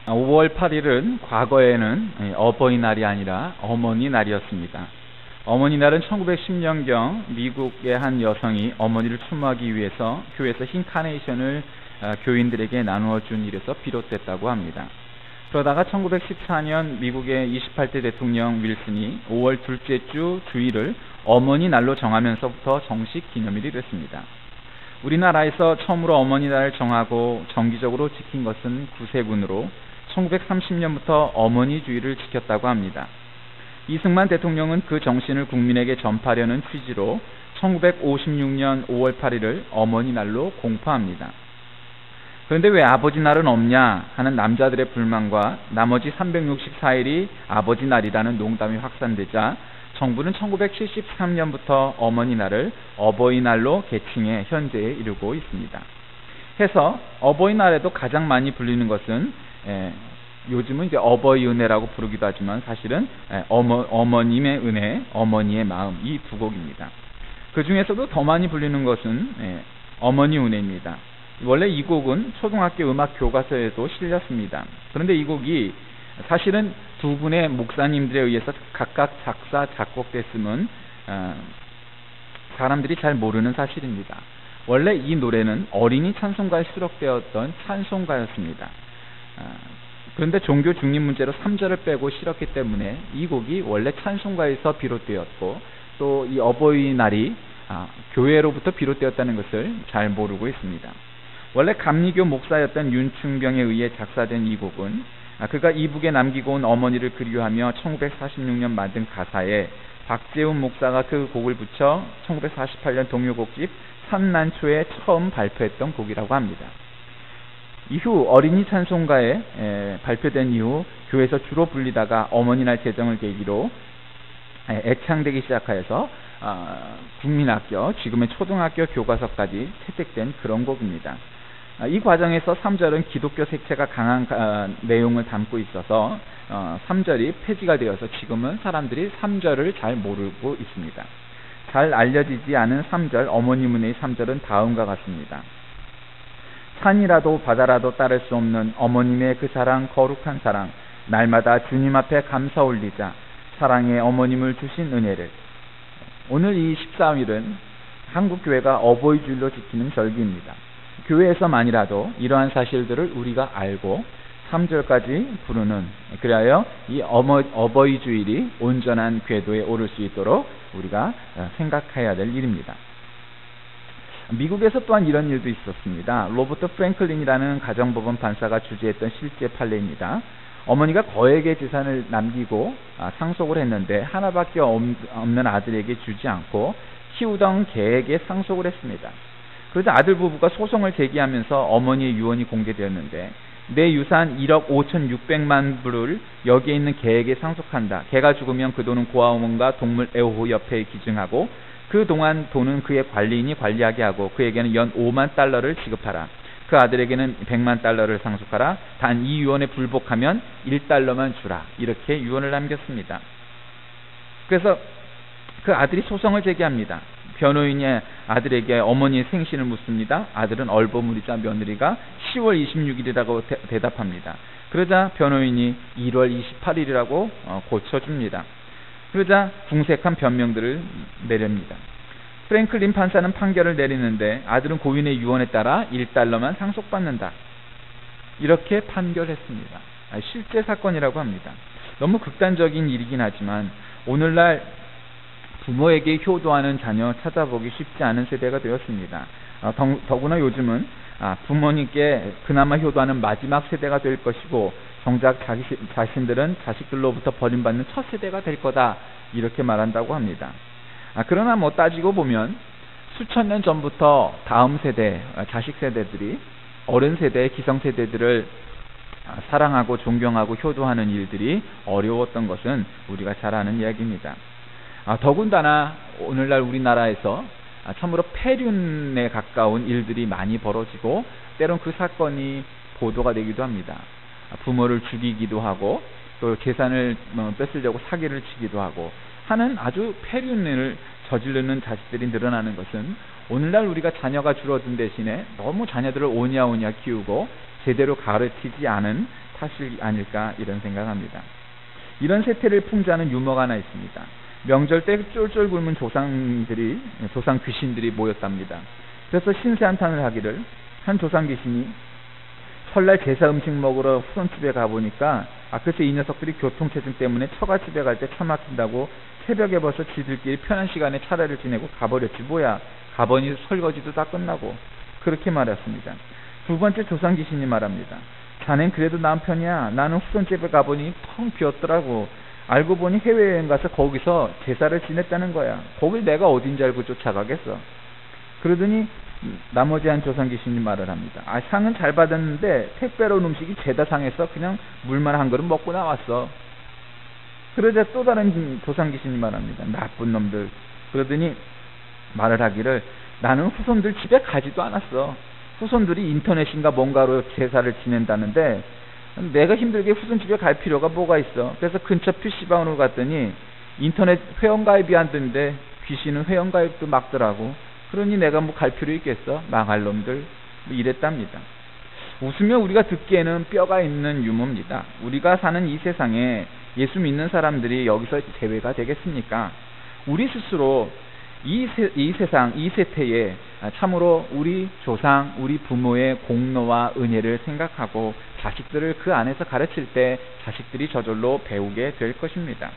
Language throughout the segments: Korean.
5월 8일은 과거에는 어버이날이 아니라 어머니날이었습니다. 어머니날은 1910년경 미국의 한 여성이 어머니를 추모하기 위해서 교회에서 흰 카네이션을 교인들에게 나누어 준 일에서 비롯됐다고 합니다. 그러다가 1914년 미국의 28대 대통령 윌슨이 5월 둘째 주 주일을 어머니날로 정하면서부터 정식 기념일이 됐습니다. 우리나라에서 처음으로 어머니날을 정하고 정기적으로 지킨 것은 구세군으로 1930년부터 어머니주의를 지켰다고 합니다. 이승만 대통령은 그 정신을 국민에게 전파하려는 취지로 1956년 5월 8일을 어머니날로 공포합니다. 그런데 왜 아버지날은 없냐 하는 남자들의 불만과 나머지 364일이 아버지날이라는 농담이 확산되자 정부는 1973년부터 어머니날을 어버이날로 개칭해 현재에 이르고 있습니다. 해서 어버이날에도 가장 많이 불리는 것은 요즘은 이제 어버이 은혜라고 부르기도 하지만 사실은 어머님의 은혜, 어머니의 마음, 이 두 곡입니다. 그 중에서도 더 많이 불리는 것은 어머니 은혜입니다. 원래 이 곡은 초등학교 음악 교과서에도 실렸습니다. 그런데 이 곡이 사실은 두 분의 목사님들에 의해서 각각 작사, 작곡됐음은 사람들이 잘 모르는 사실입니다. 원래 이 노래는 어린이 찬송가에 수록되었던 찬송가였습니다. 그런데 종교 중립 문제로 3절을 빼고 실었기 때문에 이 곡이 원래 찬송가에서 비롯되었고 또 이 어버이날이 교회로부터 비롯되었다는 것을 잘 모르고 있습니다. 원래 감리교 목사였던 윤충병에 의해 작사된 이 곡은 그가 이북에 남기고 온 어머니를 그리워하며 1946년 만든 가사에 박재훈 목사가 그 곡을 붙여 1948년 동요곡집 산난초에 처음 발표했던 곡이라고 합니다. 이후 어린이 찬송가에 발표된 이후 교회에서 주로 불리다가 어머니날 제정을 계기로 애창되기 시작하여서 국민학교, 지금의 초등학교 교과서까지 채택된 그런 곡입니다. 이 과정에서 3절은 기독교 색채가 강한 내용을 담고 있어서 3절이 폐지가 되어서 지금은 사람들이 3절을 잘 모르고 있습니다. 잘 알려지지 않은 3절, 어머님 은혜의 3절은 다음과 같습니다. 산이라도 바다라도 따를 수 없는 어머님의 그 사랑, 거룩한 사랑, 날마다 주님 앞에 감사 올리자. 사랑의 어머님을 주신 은혜를. 오늘 이 14일은 한국교회가 어버이주일로 지키는 절기입니다. 교회에서만이라도 이러한 사실들을 우리가 알고 3절까지 부르는, 그리하여 이 어버이주일이 온전한 궤도에 오를 수 있도록 우리가 생각해야 될 일입니다. 미국에서 또한 이런 일도 있었습니다. 로버트 프랭클린이라는 가정법원 판사가 주재했던 실제 판례입니다. 어머니가 거액의 재산을 남기고 상속을 했는데 하나밖에 없는 아들에게 주지 않고 키우던 개에게 상속을 했습니다. 그러자 아들 부부가 소송을 제기하면서 어머니의 유언이 공개되었는데, 내 유산 1억 5,600만 불을 여기에 있는 개에게 상속한다. 개가 죽으면 그 돈은 고아원과 동물 애호협회에 기증하고 그 동안 돈은 그의 관리인이 관리하게 하고 그에게는 연 5만 달러를 지급하라. 그 아들에게는 100만 달러를 상속하라. 단 이 유언에 불복하면 1달러만 주라. 이렇게 유언을 남겼습니다. 그래서 그 아들이 소송을 제기합니다. 변호인이 아들에게 어머니의 생신을 묻습니다. 아들은 얼버무리자 며느리가 10월 26일이라고 대답합니다. 그러자 변호인이 1월 28일이라고 고쳐줍니다. 그러자 궁색한 변명들을 내립니다. 프랭클린 판사는 판결을 내리는데 아들은 고인의 유언에 따라 1달러만 상속받는다. 이렇게 판결했습니다. 실제 사건이라고 합니다. 너무 극단적인 일이긴 하지만 오늘날 부모에게 효도하는 자녀 찾아보기 쉽지 않은 세대가 되었습니다. 더구나 요즘은 부모님께 그나마 효도하는 마지막 세대가 될 것이고 정작 자신들은 자식들로부터 버림받는 첫 세대가 될 거다, 이렇게 말한다고 합니다. 그러나 따지고 보면 수천 년 전부터 다음 세대, 자식 세대들이 어른 세대, 기성 세대들을 사랑하고 존경하고 효도하는 일들이 어려웠던 것은 우리가 잘 아는 이야기입니다. 더군다나 오늘날 우리나라에서 참으로 폐륜에 가까운 일들이 많이 벌어지고 때론 그 사건이 보도가 되기도 합니다. 부모를 죽이기도 하고 또 재산을 뺏으려고 사기를 치기도 하고 하는 아주 폐륜을 저지르는 자식들이 늘어나는 것은 오늘날 우리가 자녀가 줄어든 대신에 너무 자녀들을 오냐오냐 키우고 제대로 가르치지 않은 사실 아닐까 이런 생각합니다. 이런 세태를 풍자하는 유머가 하나 있습니다. 명절 때 쫄쫄 굶은 조상 귀신들이 모였답니다. 그래서 신세 한탄을 하기를, 한 조상 귀신이 설날 제사 음식 먹으러 후손집에 가보니까 글쎄 이 녀석들이 교통체증 때문에 처갓집에 갈 때 차 막힌다고 새벽에 벌써 지들끼리 편한 시간에 차례를 지내고 가버렸지 뭐야. 가보니 설거지도 다 끝나고. 그렇게 말했습니다. 두 번째 조상 귀신이 말합니다. 자넨 그래도 남편이야. 나는 후손집에 가보니 텅 비었더라고. 알고 보니 해외여행 가서 거기서 제사를 지냈다는 거야. 거길 내가 어딘지 알고 쫓아가겠어. 그러더니 나머지 한 조상 귀신이 말을 합니다. 상은 잘 받았는데 택배로 온 음식이 죄다 상해서 그냥 물만 한 그릇 먹고 나왔어. 그러자 또 다른 조상 귀신이 말합니다. 나쁜 놈들. 그러더니 말을 하기를, 나는 후손들 집에 가지도 않았어. 후손들이 인터넷인가 뭔가로 제사를 지낸다는데 내가 힘들게 후손 집에 갈 필요가 뭐가 있어. 그래서 근처 PC방으로 갔더니 인터넷 회원가입이 안 되는데 귀신은 회원가입도 막더라고. 그러니 내가 뭐 갈 필요 있겠어. 망할 놈들. 이랬답니다. 웃으면 우리가 듣기에는 뼈가 있는 유머입니다. 우리가 사는 이 세상에 예수 믿는 사람들이 여기서 제외가 되겠습니까? 우리 스스로 이 세상, 이 세태에 참으로 우리 조상, 우리 부모의 공로와 은혜를 생각하고 자식들을 그 안에서 가르칠 때 자식들이 저절로 배우게 될 것입니다.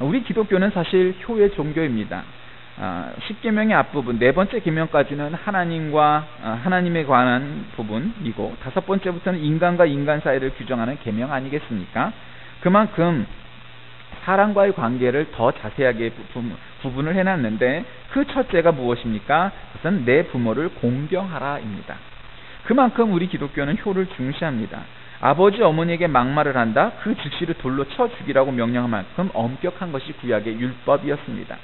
우리 기독교는 사실 효의 종교입니다. 10계명의 앞부분, 네 번째 계명까지는 하나님에 관한 부분이고, 다섯 번째부터는 인간과 인간 사이를 규정하는 계명 아니겠습니까? 그만큼 사람과의 관계를 더 자세하게 구분을 해놨는데, 그 첫째가 무엇입니까? 그것은 내 부모를 공경하라입니다. 그만큼 우리 기독교는 효를 중시합니다. 아버지 어머니에게 막말을 한다? 그 즉시를 돌로 쳐 죽이라고 명령한 만큼 엄격한 것이 구약의 율법이었습니다.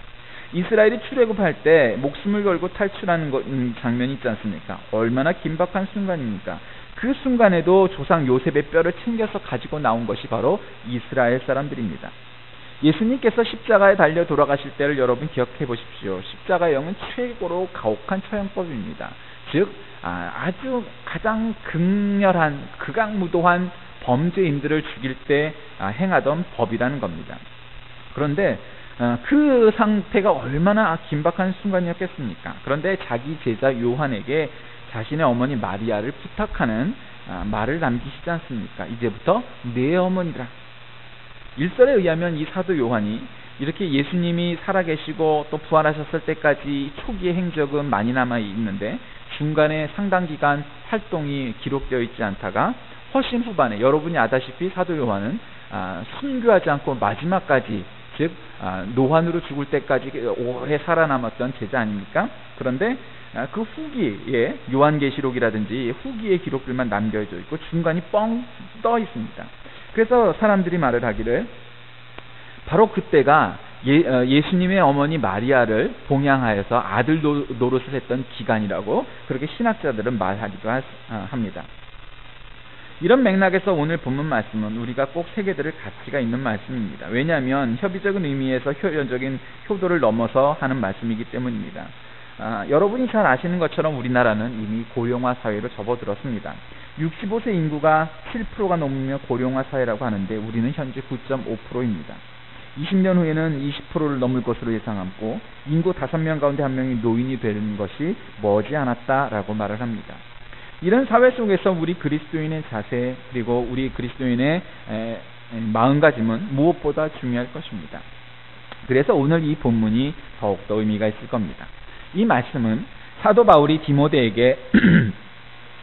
이스라엘이 출애굽할 때 목숨을 걸고 탈출하는 장면이 있지 않습니까? 얼마나 긴박한 순간입니까? 그 순간에도 조상 요셉의 뼈를 챙겨서 가지고 나온 것이 바로 이스라엘 사람들입니다. 예수님께서 십자가에 달려 돌아가실 때를 여러분 기억해 보십시오. 십자가의 영은 최고로 가혹한 처형법입니다. 즉 아주 가장 극렬한 극악무도한 범죄인들을 죽일 때 행하던 법이라는 겁니다. 그런데 그 상태가 얼마나 긴박한 순간이었겠습니까? 그런데 자기 제자 요한에게 자신의 어머니 마리아를 부탁하는 말을 남기시지 않습니까? 이제부터 내 어머니라. 일설에 의하면 이 사도 요한이 이렇게 예수님이 살아계시고 또 부활하셨을 때까지 초기의 행적은 많이 남아 있는데 중간에 상당 기간 활동이 기록되어 있지 않다가 훨씬 후반에 여러분이 아다시피 사도 요한은 순교하지 않고 마지막까지, 즉 노환으로 죽을 때까지 오래 살아남았던 제자 아닙니까? 그런데 그 후기에 요한계시록이라든지 후기의 기록들만 남겨져 있고 중간이 뻥 떠 있습니다. 그래서 사람들이 말을 하기를 바로 그때가 예수님의 어머니 마리아를 봉양하여서 아들 노릇을 했던 기간이라고 그렇게 신학자들은 말하기도 합니다. 이런 맥락에서 오늘 본문 말씀은 우리가 꼭 새겨들을 가치가 있는 말씀입니다. 왜냐하면 협의적인 의미에서 효연적인 효도를 넘어서 하는 말씀이기 때문입니다. 여러분이 잘 아시는 것처럼 우리나라는 이미 고령화 사회로 접어들었습니다. 65세 인구가 7%가 넘으면 고령화 사회라고 하는데 우리는 현재 9.5%입니다. 20년 후에는 20%를 넘을 것으로 예상하고 인구 5명 가운데 1명이 노인이 되는 것이 머지않았다라고 말을 합니다. 이런 사회 속에서 우리 그리스도인의 자세 그리고 우리 그리스도인의 마음가짐은 무엇보다 중요할 것입니다. 그래서 오늘 이 본문이 더욱더 의미가 있을 겁니다. 이 말씀은 사도 바울이 디모데에게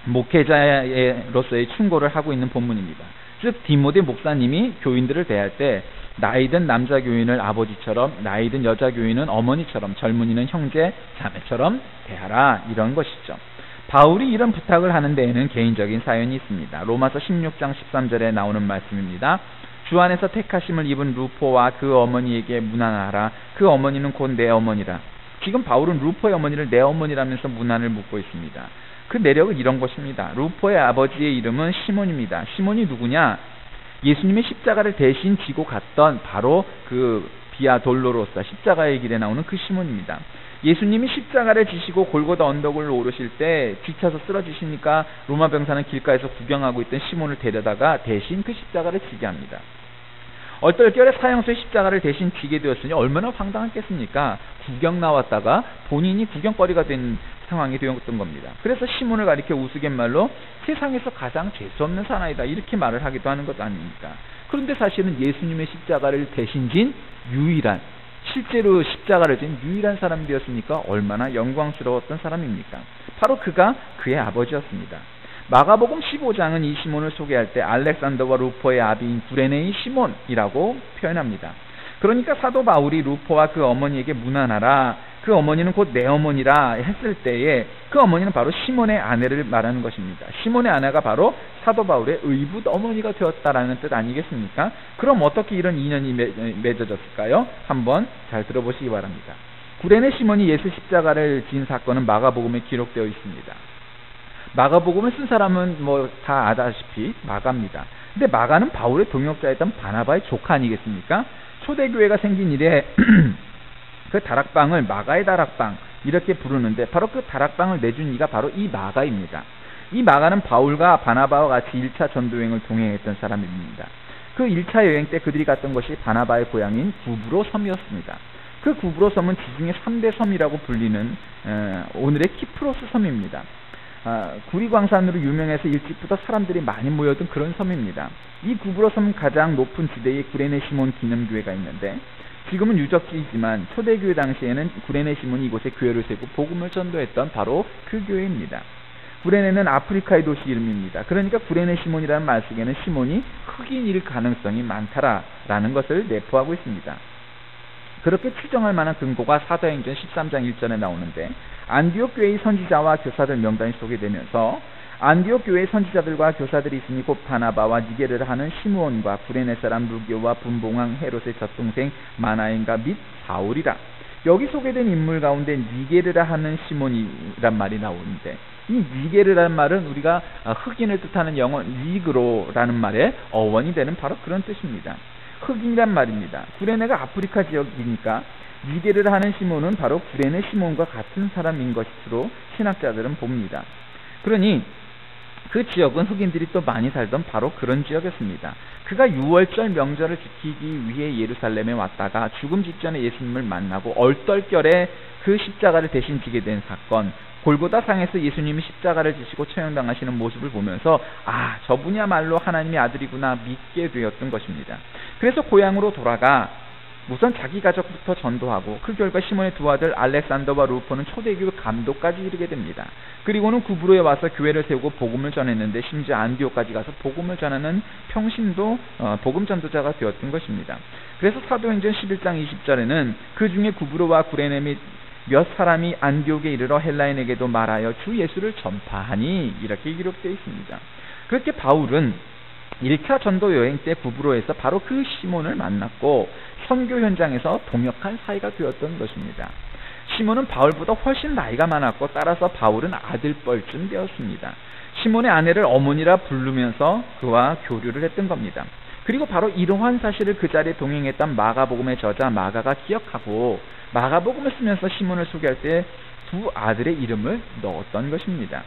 목회자로서의 충고를 하고 있는 본문입니다. 즉 디모데 목사님이 교인들을 대할 때 나이든 남자 교인을 아버지처럼, 나이든 여자 교인은 어머니처럼, 젊은이는 형제, 자매처럼 대하라, 이런 것이죠. 바울이 이런 부탁을 하는 데에는 개인적인 사연이 있습니다. 로마서 16장 13절에 나오는 말씀입니다. 주 안에서 택하심을 입은 루포와 그 어머니에게 문안하라. 그 어머니는 곧 내 어머니라. 지금 바울은 루포의 어머니를 내 어머니라면서 문안을 묻고 있습니다. 그 내력은 이런 것입니다. 루포의 아버지의 이름은 시몬입니다. 시몬이 누구냐? 예수님의 십자가를 대신 지고 갔던 바로 그 비아 돌로로사, 십자가의 길에 나오는 그 시몬입니다. 예수님이 십자가를 지시고 골고다 언덕을 오르실 때 지쳐서 쓰러지시니까 로마 병사는 길가에서 구경하고 있던 시몬을 데려다가 대신 그 십자가를 지게 합니다. 얼떨결에 사형수의 십자가를 대신 지게 되었으니 얼마나 황당했겠습니까? 구경 나왔다가 본인이 구경거리가 된 상황이 되었던 겁니다. 그래서 시몬을 가리켜 우스갯말로 세상에서 가장 재수없는 사나이다 이렇게 말을 하기도 하는 것 아닙니까? 그런데 사실은 예수님의 십자가를 대신 진 유일한, 실제로 십자가를 진 유일한 사람이 되었으니까 얼마나 영광스러웠던 사람입니까? 바로 그가 그의 아버지였습니다. 마가복음 15장은 이 시몬을 소개할 때 알렉산더와 루포의 아비인 구레네의 시몬이라고 표현합니다. 그러니까 사도 바울이 루포와 그 어머니에게 문안하라, 그 어머니는 곧 내 어머니라 했을 때에 그 어머니는 바로 시몬의 아내를 말하는 것입니다. 시몬의 아내가 바로 사도 바울의 의붓 어머니가 되었다라는 뜻 아니겠습니까? 그럼 어떻게 이런 인연이 맺어졌을까요? 한번 잘 들어보시기 바랍니다. 구레네 시몬이 예수 십자가를 진 사건은 마가복음에 기록되어 있습니다. 마가복음을 쓴 사람은 뭐 다 아다시피 마가입니다. 근데 마가는 바울의 동역자였던 바나바의 조카 아니겠습니까? 초대교회가 생긴 이래 그 다락방을 마가의 다락방 이렇게 부르는데 바로 그 다락방을 내준 이가 바로 이 마가입니다. 이 마가는 바울과 바나바와 같이 1차 전도여행을 동행했던 사람입니다. 그 1차 여행 때 그들이 갔던 것이 바나바의 고향인 구브로 섬이었습니다. 그 구브로 섬은 지중해 3대 섬이라고 불리는 오늘의 키프로스 섬입니다. 구리광산으로 유명해서 일찍부터 사람들이 많이 모여든 그런 섬입니다. 이 구브로 섬 가장 높은 지대에 구레네 시몬 기념교회가 있는데 지금은 유적지이지만 초대교회 당시에는 구레네 시몬이 이곳에 교회를 세우고 복음을 전도했던 바로 그 교회입니다. 구레네는 아프리카의 도시 이름입니다. 그러니까 구레네 시몬이라는 말 속에는 시몬이 흑인일 가능성이 많다라는 것을 내포하고 있습니다. 그렇게 추정할 만한 근거가 사도행전 13장 1절에 나오는데 안디옥 교회의 선지자와 교사들 명단이 소개되면서 안디옥 교회의 선지자들과 교사들이 있으니 곧 바나바와 니게르를 하는 시므온과 구레네 사람 루기오와 분봉왕 헤롯의 젖동생 마나엔과 및 바울이라. 여기 소개된 인물 가운데 니게르라 하는 시몬이란 말이 나오는데 이 니게르라는 말은 우리가 흑인을 뜻하는 영어 니그로라는 말의 어원이 되는 바로 그런 뜻입니다. 흑인이란 말입니다. 구레네가 아프리카 지역이니까 니게르를 하는 시몬은 바로 구레네 시몬과 같은 사람인 것으로 신학자들은 봅니다. 그러니 그 지역은 흑인들이 또 많이 살던 바로 그런 지역이었습니다. 그가 6월절 명절을 지키기 위해 예루살렘에 왔다가 죽음 직전에 예수님을 만나고 얼떨결에 그 십자가를 대신 지게 된 사건, 골고다 상에서 예수님이 십자가를 지시고 처형당하시는 모습을 보면서 저분이야말로 하나님의 아들이구나 믿게 되었던 것입니다. 그래서 고향으로 돌아가 우선 자기 가족부터 전도하고 그 결과 시몬의 두 아들 알렉산더와 루포는 초대교회 감독까지 이르게 됩니다. 그리고는 구브로에 와서 교회를 세우고 복음을 전했는데 심지어 안디옥까지 가서 복음을 전하는 평신도 복음 전도자가 되었던 것입니다. 그래서 사도행전 11장 20절에는 그 중에 구브로와 구레네 및 몇 사람이 안디옥에 이르러 헬라인에게도 말하여 주 예수를 전파하니 이렇게 기록되어 있습니다. 그렇게 바울은 1차 전도 여행 때 구브로에서 바로 그 시몬을 만났고 선교 현장에서 동역한 사이가 되었던 것입니다. 시몬은 바울보다 훨씬 나이가 많았고 따라서 바울은 아들뻘쯤 되었습니다. 시몬의 아내를 어머니라 부르면서 그와 교류를 했던 겁니다. 그리고 바로 이러한 사실을 그 자리에 동행했던 마가복음의 저자 마가가 기억하고 마가복음을 쓰면서 시몬을 소개할 때 두 아들의 이름을 넣었던 것입니다.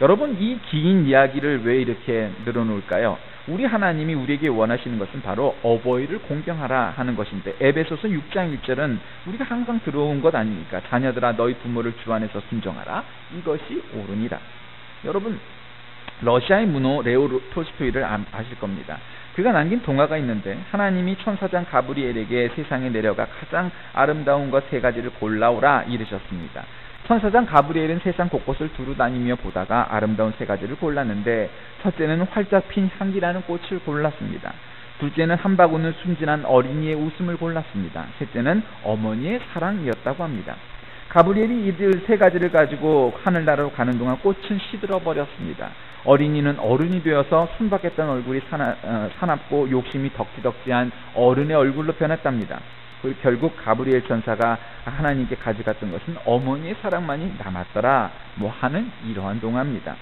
여러분, 이 긴 이야기를 왜 이렇게 늘어놓을까요? 우리 하나님이 우리에게 원하시는 것은 바로 어버이를 공경하라 하는 것인데 에베소서 6장 1절은 우리가 항상 들어온 것 아닙니까? 자녀들아 너희 부모를 주 안에서 순종하라. 이것이 옳으니라. 여러분, 러시아의 문호 레오 톨스토이를 아실 겁니다. 그가 남긴 동화가 있는데 하나님이 천사장 가브리엘에게 세상에 내려가 가장 아름다운 것 3가지를 골라오라 이르셨습니다. 천사장 가브리엘은 세상 곳곳을 두루다니며 보다가 아름다운 3가지를 골랐는데 첫째는 활짝 핀 향기라는 꽃을 골랐습니다. 둘째는 한 바구니 순진한 어린이의 웃음을 골랐습니다. 셋째는 어머니의 사랑이었다고 합니다. 가브리엘이 이들 3가지를 가지고 하늘나라로 가는 동안 꽃은 시들어버렸습니다. 어린이는 어른이 되어서 순박했던 얼굴이 사납고 욕심이 덕지덕지한 어른의 얼굴로 변했답니다. 결국 가브리엘 천사가 하나님께 가져갔던 것은 어머니의 사랑만이 남았더라 하는 이러한 동화입니다.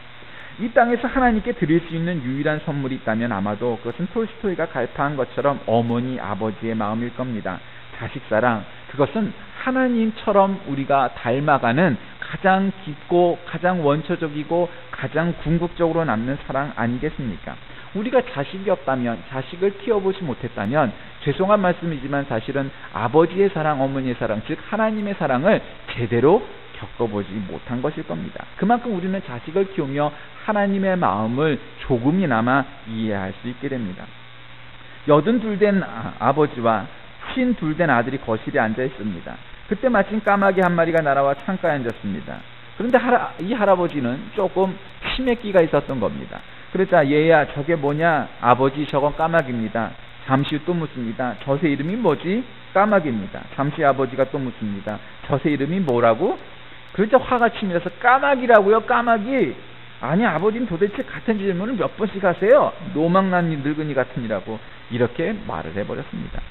이 땅에서 하나님께 드릴 수 있는 유일한 선물이 있다면 아마도 그것은 톨스토이가 갈파한 것처럼 어머니 아버지의 마음일 겁니다. 자식 사랑, 그것은 하나님처럼 우리가 닮아가는 가장 깊고 가장 원초적이고 가장 궁극적으로 남는 사랑 아니겠습니까? 우리가 자식이 없다면, 자식을 키워보지 못했다면, 죄송한 말씀이지만 사실은 아버지의 사랑, 어머니의 사랑, 즉 하나님의 사랑을 제대로 겪어보지 못한 것일 겁니다. 그만큼 우리는 자식을 키우며 하나님의 마음을 조금이나마 이해할 수 있게 됩니다. 82 된 아버지와 52 된 아들이 거실에 앉아 있습니다. 그때 마침 까마귀 한 마리가 날아와 창가에 앉았습니다. 그런데 이 할아버지는 조금 치매기가 있었던 겁니다. 그러자 얘야 저게 뭐냐? 아버지 저건 까마귀입니다. 잠시 후 또 묻습니다. 젖의 이름이 뭐지? 까마귀입니다. 잠시 아버지가 또 묻습니다. 젖의 이름이 뭐라고? 그러자 화가 치밀어서 까마귀라고요? 까마귀? 아니 아버지는 도대체 같은 질문을 몇 번씩 하세요? 노망난 늙은이 같으니라고 이렇게 말을 해버렸습니다.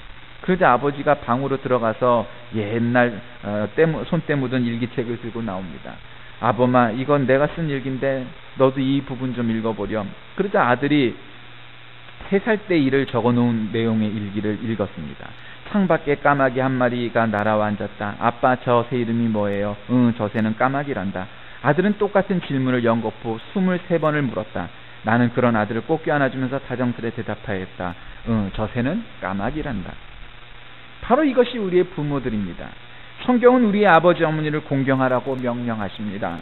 그러자 아버지가 방으로 들어가서 옛날 손때 묻은 일기책을 들고 나옵니다. 아범아 이건 내가 쓴 일기인데 너도 이 부분 좀 읽어보렴. 그러자 아들이 3살 때 일을 적어놓은 내용의 일기를 읽었습니다. 창밖에 까마귀 한 마리가 날아와 앉았다. 아빠 저 새 이름이 뭐예요? 저 새는 까마귀란다. 아들은 똑같은 질문을 연거푸 23번을 물었다. 나는 그런 아들을 꼭 껴안아주면서 다정스레 대답하였다. 저 새는 까마귀란다. 바로 이것이 우리의 부모들입니다. 성경은 우리의 아버지 어머니를 공경하라고 명령하십니다.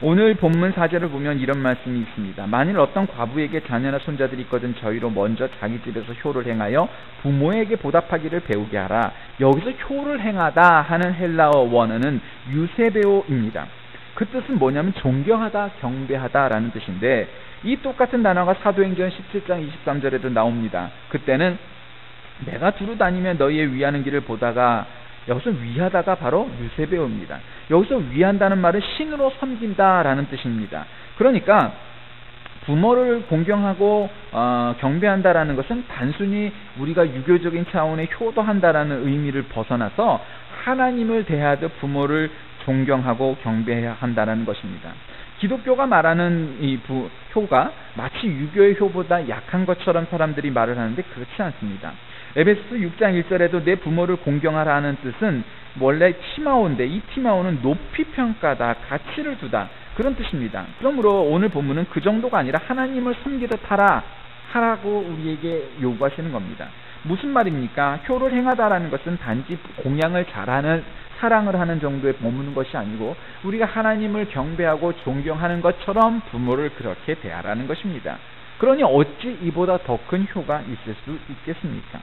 오늘 본문 4절을 보면 이런 말씀이 있습니다. 만일 어떤 과부에게 자녀나 손자들이 있거든 저희로 먼저 자기 집에서 효를 행하여 부모에게 보답하기를 배우게 하라. 여기서 효를 행하다 하는 헬라어 원어는 유세베오입니다. 그 뜻은 뭐냐면 존경하다, 경배하다 라는 뜻인데 이 똑같은 단어가 사도행전 17장 23절에도 나옵니다. 그때는 내가 두루 다니며 너희의 위하는 길을 보다가, 여기서 위하다가 바로 유세베오입니다. 여기서 위한다는 말은 신으로 섬긴다라는 뜻입니다. 그러니까 부모를 공경하고 경배한다라는 것은 단순히 우리가 유교적인 차원의 효도한다라는 의미를 벗어나서 하나님을 대하듯 부모를 존경하고 경배해야 한다라는 것입니다. 기독교가 말하는 이 효가 마치 유교의 효보다 약한 것처럼 사람들이 말을 하는데 그렇지 않습니다. 에베소서 6장 1절에도 내 부모를 공경하라 하는 뜻은 원래 티마오인데 이 티마오는 높이 평가다, 가치를 두다 그런 뜻입니다. 그러므로 오늘 본문은 그 정도가 아니라 하나님을 섬기듯 하라고 우리에게 요구하시는 겁니다. 무슨 말입니까? 효를 행하다라는 것은 단지 공양을 잘하는, 사랑을 하는 정도에 머무는 것이 아니고 우리가 하나님을 경배하고 존경하는 것처럼 부모를 그렇게 대하라는 것입니다. 그러니 어찌 이보다 더 큰 효가 있을 수 있겠습니까?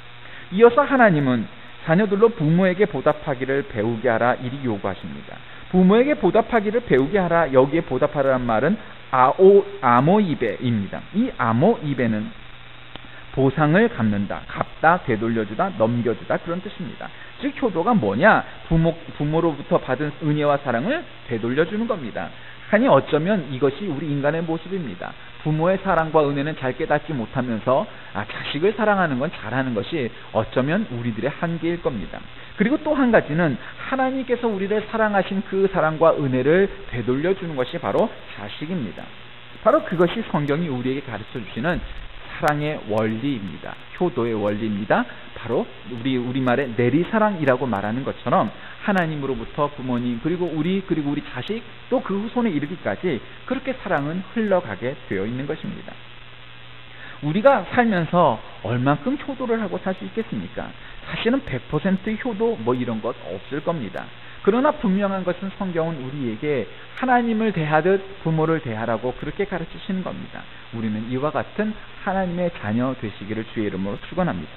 이어서 하나님은 자녀들로 부모에게 보답하기를 배우게 하라 이리 요구하십니다. 부모에게 보답하기를 배우게 하라, 여기에 보답하라는 말은 아모이베입니다. 이 아모이베는 보상을 갚는다, 갚다, 되돌려주다, 넘겨주다 그런 뜻입니다. 즉 효도가 뭐냐? 부모로부터 받은 은혜와 사랑을 되돌려주는 겁니다. 하니 어쩌면 이것이 우리 인간의 모습입니다. 부모의 사랑과 은혜는 잘 깨닫지 못하면서 자식을 사랑하는 건 잘하는 것이 어쩌면 우리들의 한계일 겁니다. 그리고 또 한 가지는 하나님께서 우리를 사랑하신 그 사랑과 은혜를 되돌려주는 것이 바로 자식입니다. 바로 그것이 성경이 우리에게 가르쳐주시는 사랑의 원리입니다. 효도의 원리입니다. 바로 우리말의 내리사랑이라고 말하는 것처럼 하나님으로부터 부모님 그리고 우리 자식 또 그 후손에 이르기까지 그렇게 사랑은 흘러가게 되어 있는 것입니다. 우리가 살면서 얼만큼 효도를 하고 살 수 있겠습니까? 사실은 100% 효도 이런 것 없을 겁니다. 그러나 분명한 것은 성경은 우리에게 하나님을 대하듯 부모를 대하라고 그렇게 가르치시는 겁니다. 우리는 이와 같은 하나님의 자녀 되시기를 주의 이름으로 축원합니다.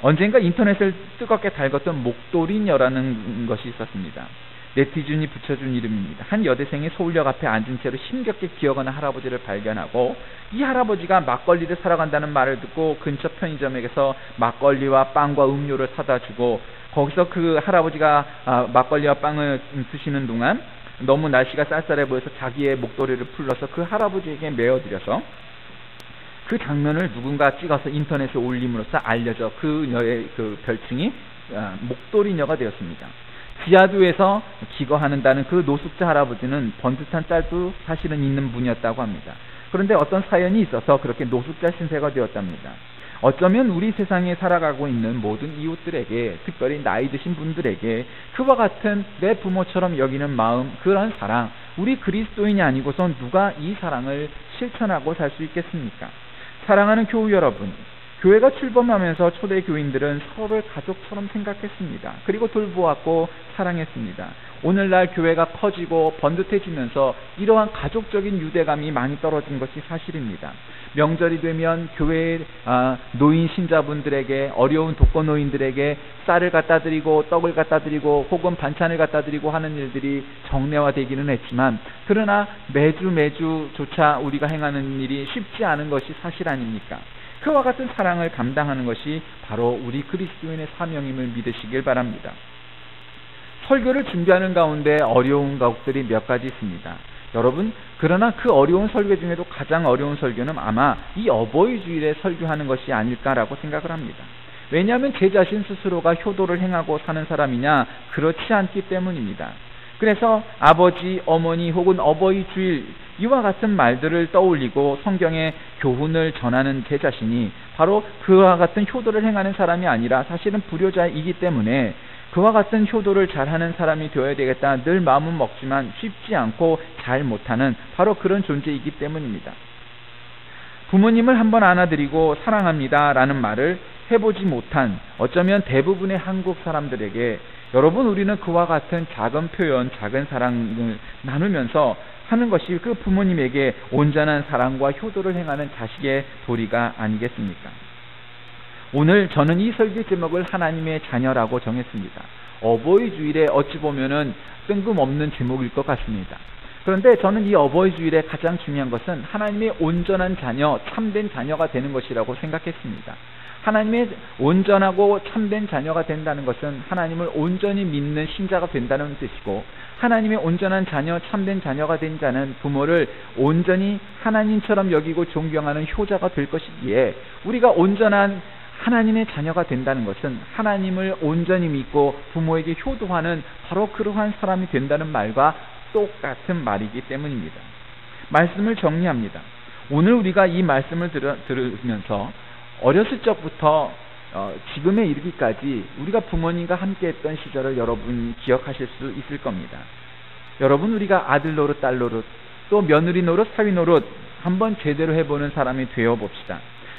언젠가 인터넷을 뜨겁게 달궜던 목도리녀라는 것이 있었습니다. 네티즌이 붙여준 이름입니다. 한 여대생이 서울역 앞에 앉은 채로 힘겹게 기어가는 할아버지를 발견하고 이 할아버지가 막걸리를 사러 간다는 말을 듣고 근처 편의점에서 막걸리와 빵과 음료를 사다 주고 거기서 그 할아버지가 막걸리와 빵을 드시는 동안 너무 날씨가 쌀쌀해 보여서 자기의 목도리를 풀러서 그 할아버지에게 메어드려서 그 장면을 누군가 찍어서 인터넷에 올림으로써 알려져 그녀의 그 별칭이 목도리녀가 되었습니다. 지하도에서 기거하는다는 그 노숙자 할아버지는 번듯한 짤도 사실은 있는 분이었다고 합니다. 그런데 어떤 사연이 있어서 그렇게 노숙자 신세가 되었답니다. 어쩌면 우리 세상에 살아가고 있는 모든 이웃들에게, 특별히 나이 드신 분들에게 그와 같은 내 부모처럼 여기는 마음, 그런 사랑, 우리 그리스도인이 아니고선 누가 이 사랑을 실천하고 살 수 있겠습니까? 사랑하는 교우 여러분, 교회가 출범하면서 초대 교인들은 서로를 가족처럼 생각했습니다. 그리고 돌보았고 사랑했습니다. 오늘날 교회가 커지고 번듯해지면서 이러한 가족적인 유대감이 많이 떨어진 것이 사실입니다. 명절이 되면 교회의 노인 신자분들에게, 어려운 독거노인들에게 쌀을 갖다 드리고 떡을 갖다 드리고 혹은 반찬을 갖다 드리고 하는 일들이 정례화되기는 했지만, 그러나 매주조차 우리가 행하는 일이 쉽지 않은 것이 사실 아닙니까? 그와 같은 사랑을 감당하는 것이 바로 우리 그리스도인의 사명임을 믿으시길 바랍니다. 설교를 준비하는 가운데 어려운 것들이 몇 가지 있습니다. 여러분, 그러나 그 어려운 설교 중에도 가장 어려운 설교는 아마 이 어버이 주일에 설교하는 것이 아닐까라고 생각을 합니다. 왜냐하면 제 자신 스스로가 효도를 행하고 사는 사람이냐? 그렇지 않기 때문입니다. 그래서 아버지, 어머니 혹은 어버이 주일, 이와 같은 말들을 떠올리고 성경의 교훈을 전하는 제 자신이 바로 그와 같은 효도를 행하는 사람이 아니라 사실은 불효자이기 때문에 그와 같은 효도를 잘하는 사람이 되어야 되겠다 늘 마음은 먹지만 쉽지 않고 잘 못하는 바로 그런 존재이기 때문입니다. 부모님을 한번 안아드리고 사랑합니다 라는 말을 해보지 못한 어쩌면 대부분의 한국 사람들에게, 여러분, 우리는 그와 같은 작은 표현, 작은 사랑을 나누면서 하는 것이 그 부모님에게 온전한 사랑과 효도를 행하는 자식의 도리가 아니겠습니까? 오늘 저는 이 설교 제목을 하나님의 자녀라고 정했습니다. 어버이 주일에 어찌 보면은 뜬금없는 제목일 것 같습니다. 그런데 저는 이 어버이 주일에 가장 중요한 것은 하나님의 온전한 자녀, 참된 자녀가 되는 것이라고 생각했습니다. 하나님의 온전하고 참된 자녀가 된다는 것은 하나님을 온전히 믿는 신자가 된다는 뜻이고, 하나님의 온전한 자녀, 참된 자녀가 된 자는 부모를 온전히 하나님처럼 여기고 존경하는 효자가 될 것이기에, 우리가 온전한 하나님의 자녀가 된다는 것은 하나님을 온전히 믿고 부모에게 효도하는 바로 그러한 사람이 된다는 말과 똑같은 말이기 때문입니다. 말씀을 정리합니다. 오늘 우리가 이 말씀을 들으면서 어렸을 적부터 지금에 이르기까지 우리가 부모님과 함께 했던 시절을 여러분이 기억하실 수 있을 겁니다. 여러분, 우리가 아들 노릇, 딸 노릇, 또 며느리 노릇, 사위 노릇 한번 제대로 해보는 사람이 되어봅시다.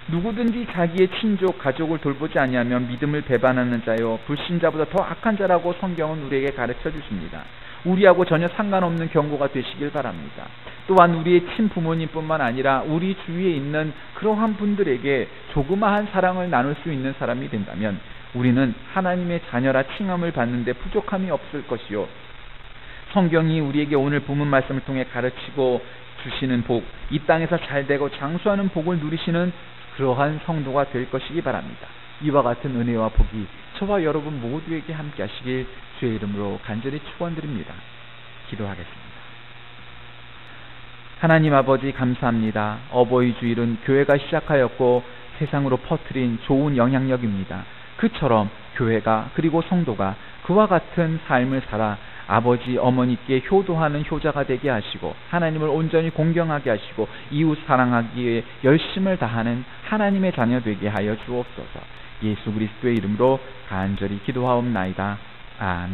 누구든지 자기의 친족, 가족을 돌보지 아니하면 믿음을 배반하는 자요 불신자보다 더 악한 자라고 성경은 우리에게 가르쳐 주십니다. 우리하고 전혀 상관없는 경고가 되시길 바랍니다. 또한 우리의 친부모님뿐만 아니라 우리 주위에 있는 그러한 분들에게 조그마한 사랑을 나눌 수 있는 사람이 된다면 우리는 하나님의 자녀라 칭함을 받는데 부족함이 없을 것이요, 성경이 우리에게 오늘 본문 말씀을 통해 가르치고 주시는 복, 이 땅에서 잘되고 장수하는 복을 누리시는 그러한 성도가 될 것이기 바랍니다. 이와 같은 은혜와 복이 저와 여러분 모두에게 함께 하시길 주의 이름으로 간절히 축원드립니다. 기도하겠습니다. 하나님 아버지, 감사합니다. 어버이 주일은 교회가 시작하였고 세상으로 퍼뜨린 좋은 영향력입니다. 그처럼 교회가, 그리고 성도가 그와 같은 삶을 살아 아버지, 어머니께 효도하는 효자가 되게 하시고 하나님을 온전히 공경하게 하시고 이웃 사랑하기에 열심을 다하는 하나님의 자녀 되게 하여 주옵소서. 예수 그리스도의 이름으로 간절히 기도하옵나이다. 아멘.